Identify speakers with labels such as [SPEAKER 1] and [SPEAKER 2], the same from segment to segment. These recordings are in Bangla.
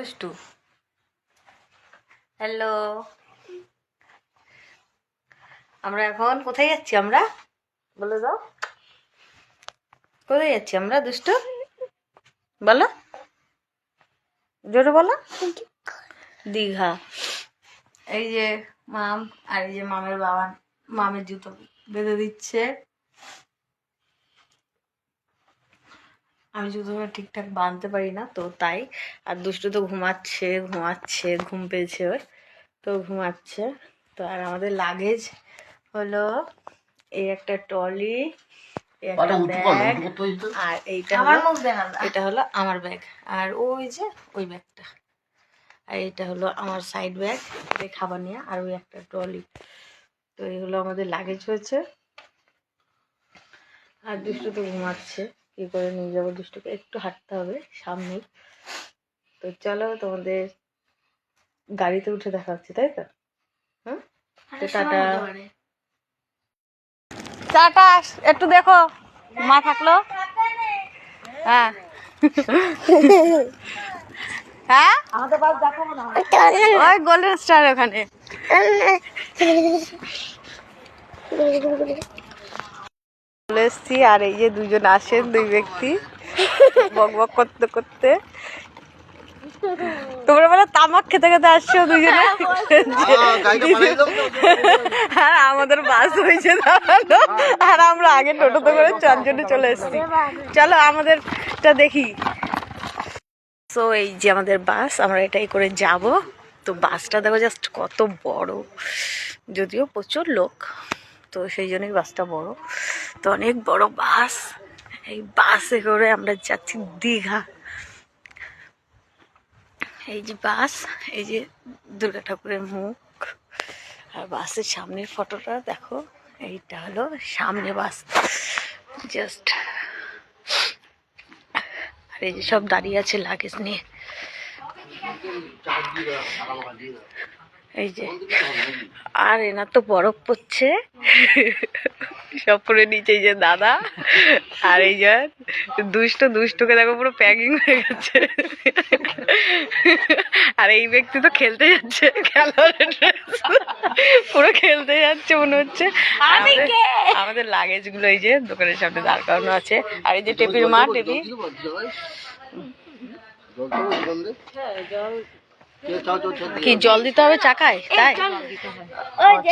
[SPEAKER 1] দুষ্টু হ্যালো, আমরা এখন কোথায় যাচ্ছি? আমরা বলে দাও, কোথায় যাচ্ছি আমরা? দুষ্টু বলো, জোরে বলো। দীঘা। এই যে মাম, আর এই যে মামের বাবা মামের জুতো বেঁধে দিচ্ছে। আমি জুতো ঠিকঠাক বাঁধতে পারি না তো তাই। আর দুষ্টু তো ঘুমাচ্ছে ঘুম পেয়েছে ওর, তো ঘুমাচ্ছে। তো আর আমাদের লাগেজ হলো এই একটা ট্রলি, একটা ব্যাগ, আর এটা হলো আমার ব্যাগ, আর ওই যে ওই ব্যাগটা, আর এটা হলো আমার সাইড ব্যাগ, খাবার নিয়ে, আর ওই একটা ট্রলি। তো এই হলো আমাদের লাগেজ হয়েছে। আর দুষ্টু তো ঘুমাচ্ছে, কি করে নিয়ে যাবো দুষ্টুকে? একটু হাঁটতে হবে সামনে। তো চলো তোমাদের গাড়িতে উঠে দেখা হচ্ছে, তাই তো? হুম, তো টাটা টাটা। একটু দেখো মা থাকলো। হ্যাঁ হ্যাঁ, আমাদের বাস দেখাবো না, ওই গোল্ডেন স্টার ওখানে। চলে এসছি, আর এই যে দুজন আসেন, দুই ব্যক্তি বক বক করতে করতে। তোমরা বলে তামাক খেতে খেতে আসছো দুজনে, আর আমাদের বাস হয়েছে দাঁড়ানো, আর আমরা আগে টোটোতে করে চারজনে চলে এসছি। চলো আমাদেরটা দেখি। তো এই যে আমাদের বাস, আমরা এটাই করে যাব। তো বাসটা দেখো জাস্ট কত বড়, যদিও প্রচুর লোক, তো সেই জন্যই বাসটা বড়। তো অনেক বড় বাস, এই বাসে করে আমরা যাচ্ছি দীঘা। এই যে বাস, এই যে দুর্গা ঠাকুরের মুখ, আর বাসের সামনের ফটোটা দেখো, এইটা হলো সামনে বাস জাস্ট। আর এই যে সব দাঁড়িয়ে আছে লাগেজ নিয়ে। এই যে, আর এনার তো বরফ পড়ছে সব করে নিচে যে দাদা, আর এই যে দুষ্টুকে দেখো পুরো প্যাকিং হয়ে গেছে। আর এই ব্যক্তি তো খেলতে যাচ্ছে, খেলোয়াড়ের ড্রেস পুরো খেলতে যাচ্ছে মনে হচ্ছে। আমাদের লাগেজ গুলো এই যে দোকানের সামনে দাঁড় করানো আছে। আর এই যে টেপির মা, টেপি কি জল দিতে হবে চাকায়, তাই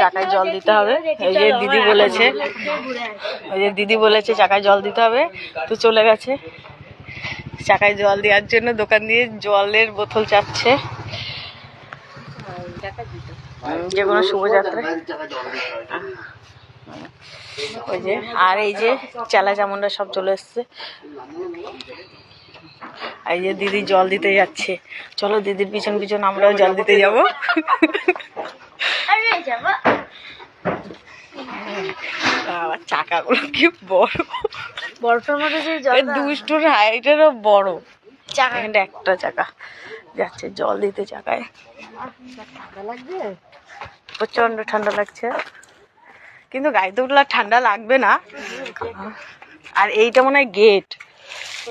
[SPEAKER 1] চাকায় জল দিতে হবে। এই যে দিদি বলেছে, ওই যে দিদি বলেছে চাকায় জল দিতে হবে, তো চলে গেছে চাকায় জল দেওয়ার জন্য। দোকান দিয়ে জলের বোতল চাচ্ছে, যে কোনো শুভযাত্রায়। ওই যে, আর এই যে চেলা চামুন্ডা সব চলে এসছে। এই যে দিদি জল দিতে যাচ্ছে, চলো দিদির পিছন পিছন আমরাও জল দিতে যাব। চাকাগুলো কি বড়, বরফের মধ্যে দুষ্টুর হাইটেরও বড় চাকা, কিন্তু একটা চাকা যাচ্ছে জল দিতে চাকায়। ঠান্ডা লাগছে, প্রচন্ড ঠান্ডা লাগছে, কিন্তু গাড়িতে উঠলে ঠান্ডা লাগবে না। আর এইটা মনে হয় গেট,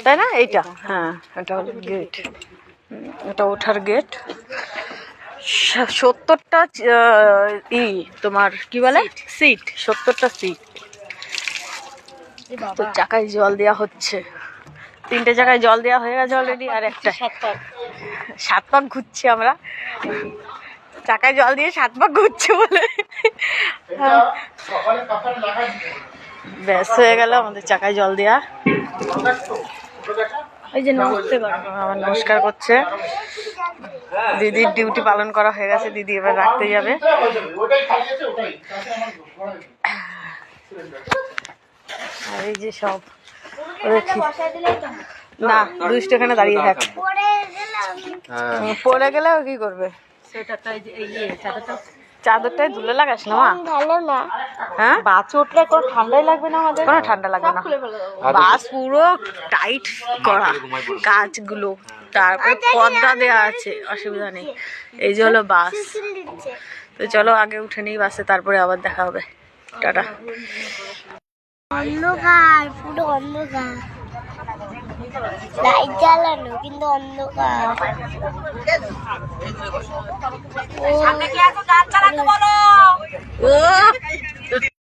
[SPEAKER 1] তাই না? এইটা, হ্যাঁ এটা হলো গেট, এটা ওঠার গেট। 70টা তোমার কি বলে সিট, 70টা সিট। তো চাকায় জল দেওয়া হচ্ছে, 3টে চাকায় জল দেওয়া হয়ে গেছে অলরেডি, আর একটা 7 পাক ঘুরছি আমরা, চাকায় জল দিয়ে 7 পাক ঘুরছে বলে ব্যাস হয়ে গেল আমাদের চাকায় জল দেওয়া। এই যে নমস্তে আমার নমস্কার করছে, দিদির ডিউটি পালন করা হয়ে গেছে, দিদি এবার রাখতে যাবে। আর এই যে সব না, দুষ্ট এখানে দাঁড়িয়ে থাক, পড়ে গেলে কি করবে? চাদরটায় ধুলে লাগাস না মা, ভালো না। হ্যাঁ, বাস উঠলে কোনো ঠান্ডাই লাগবে না, আমাদের কোনো ঠান্ডা লাগবে না। বাস পুরো টাইট করা, কাঁচগুলো, তারপর পর্দা দেওয়া আছে, অসুবিধা নেই। এই যে হলো বাস। তো চলো আগে উঠে নিই বাসে, তারপরে আবার দেখা হবে। টাটা। অন্ধকার, পুরো অন্ধকার।
[SPEAKER 2] লাইট জ্বালানো কিন্তু অন্ধকার।
[SPEAKER 1] সামনে কে আছে গান চালাতে বলো। ও